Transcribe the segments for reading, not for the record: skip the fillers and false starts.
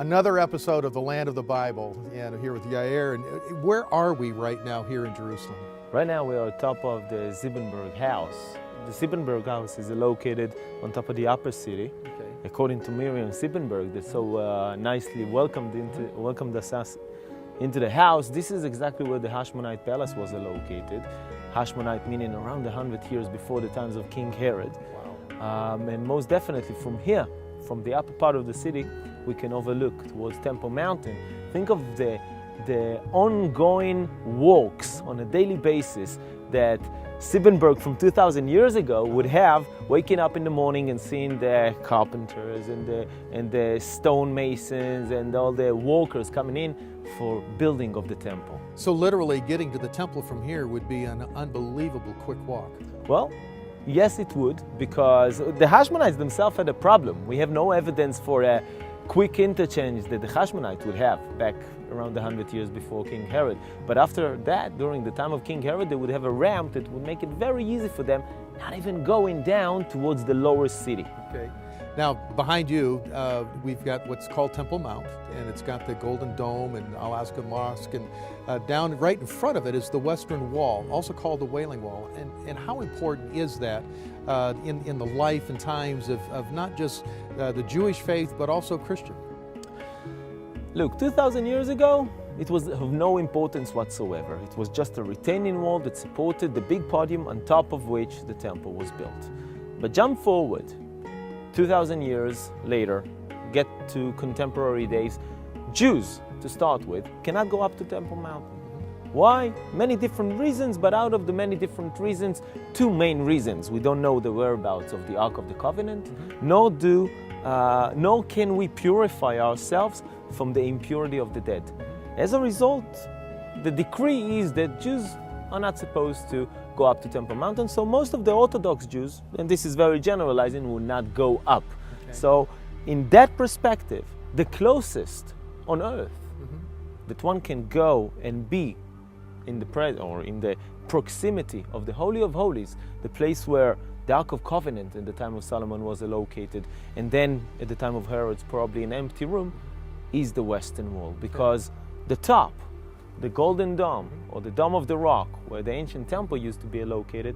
Another episode of the Land of the Bible, and here with Yair. And where are we right now here in Jerusalem? Right now we are on top of the Siebenberg house. The Siebenberg house is located on top of the upper city. Okay. According to Miriam Siebenberg, that so nicely welcomed us into the house. This is exactly where the Hashmonite palace was located. Hashmonite meaning around 100 years before the times of King Herod. Wow. And most definitely from here, from the upper part of the city, we can overlook towards Temple Mountain. Think of the ongoing walks on a daily basis that Siebenberg from 2,000 years ago would have, waking up in the morning and seeing the carpenters and the stonemasons and all the workers coming in for building of the temple. So literally getting to the temple from here would be an unbelievable quick walk. Well, yes it would, because the Hashmonites themselves had a problem. We have no evidence for a quick interchange that the Hashmonites would have back around 100 years before King Herod. But after that, during the time of King Herod, they would have a ramp that would make it very easy for them, not even going down towards the lower city. Okay. Now, behind you, we've got what's called Temple Mount, and it's got the Golden Dome and Al-Aqsa Mosque, and down right in front of it is the Western Wall, also called the Wailing Wall. And how important is that in the life and times of not just the Jewish faith, but also Christian? Look, 2,000 years ago, it was of no importance whatsoever. It was just a retaining wall that supported the big podium on top of which the temple was built. But jump forward 2,000 years later, get to contemporary days, Jews, to start with, cannot go up to Temple Mountain. Why? Many different reasons, but out of the many different reasons, two main reasons. We don't know the whereabouts of the Ark of the Covenant, nor can we purify ourselves from the impurity of the dead. As a result, the decree is that Jews are not supposed to go up to Temple Mountain, so most of the Orthodox Jews, and this is very generalizing, will not go up. Okay. So in that perspective, the closest on earth that one can go and be in the proximity of the Holy of Holies, the place where the Ark of Covenant in the time of Solomon was located, and then at the time of Herod's probably an empty room, is the Western Wall, because the top, the Golden Dome, or the Dome of the Rock, where the ancient temple used to be located,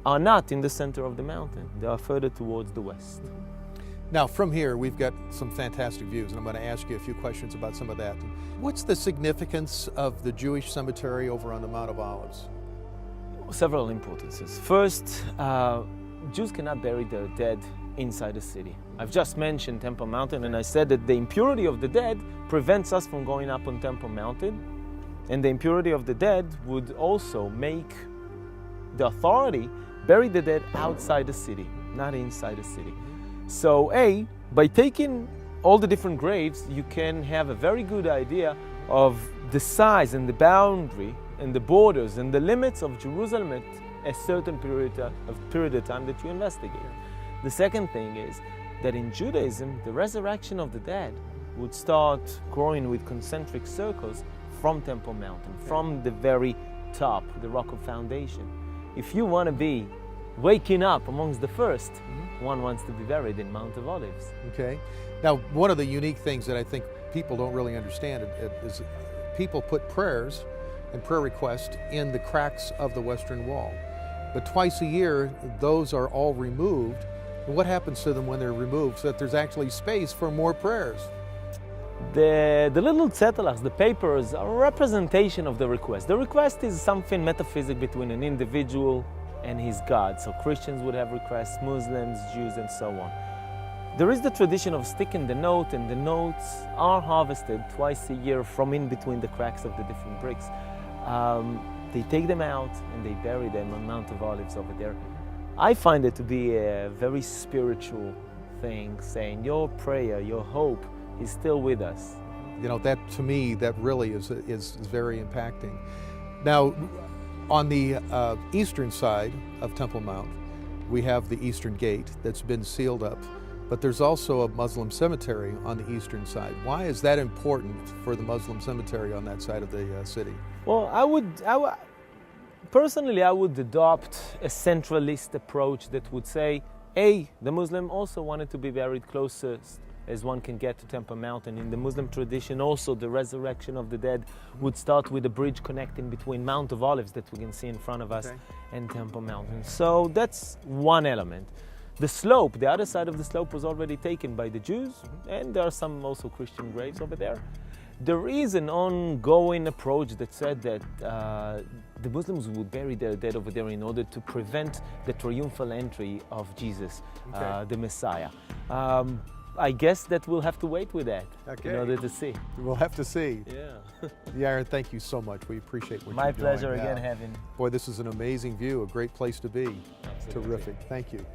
are not in the center of the mountain. They are further towards the west. Now, from here, we've got some fantastic views, and I'm going to ask you a few questions about some of that. What's the significance of the Jewish cemetery over on the Mount of Olives? Several importances. First, Jews cannot bury their dead inside the city. I've just mentioned Temple Mountain, and I said that the impurity of the dead prevents us from going up on Temple Mountain, and the impurity of the dead would also make the authority bury the dead outside the city, not inside the city. So by taking all the different graves, you can have a very good idea of the size and the boundary and the borders and the limits of Jerusalem at a certain period of time that you investigate. The second thing is that in Judaism, the resurrection of the dead would start growing with concentric circles from Temple Mountain, from the very top, the rock of foundation. If you want to be waking up amongst the first, one wants to be buried in Mount of Olives. Okay. Now, one of the unique things that I think people don't really understand is people put prayers and prayer requests in the cracks of the Western Wall. But twice a year, those are all removed. And what happens to them when they're removed so that there's actually space for more prayers? The little zettelachs, the papers, are a representation of the request. The request is something metaphysical between an individual and his God. So Christians would have requests, Muslims, Jews, and so on. There is the tradition of sticking the note, and the notes are harvested twice a year from in between the cracks of the different bricks. They take them out and they bury them on Mount of Olives over there. I find it to be a very spiritual thing, saying your prayer, your hope is still with us. You know, that to me, that really is very impacting. Now, on the eastern side of Temple Mount, we have the Eastern Gate that's been sealed up, but there's also a Muslim cemetery on the eastern side. Why is that important for the Muslim cemetery on that side of the city? Well, personally, I would adopt a centralist approach that would say, the Muslim also wanted to be buried closest as one can get to Temple Mountain. In the Muslim tradition also, the resurrection of the dead would start with a bridge connecting between Mount of Olives that we can see in front of us and Temple Mountain. So that's one element. The slope, the other side of the slope, was already taken by the Jews, and there are some also Christian graves over there. There is an ongoing approach that said that the Muslims would bury their dead over there in order to prevent the triumphal entry of Jesus, the Messiah. I guess that we'll have to wait with that in order to see. We'll have to see. Yeah. Yair, thank you so much. We appreciate what you're doing. My pleasure again, having. Boy, this is an amazing view, a great place to be. Absolutely. Terrific. Thank you.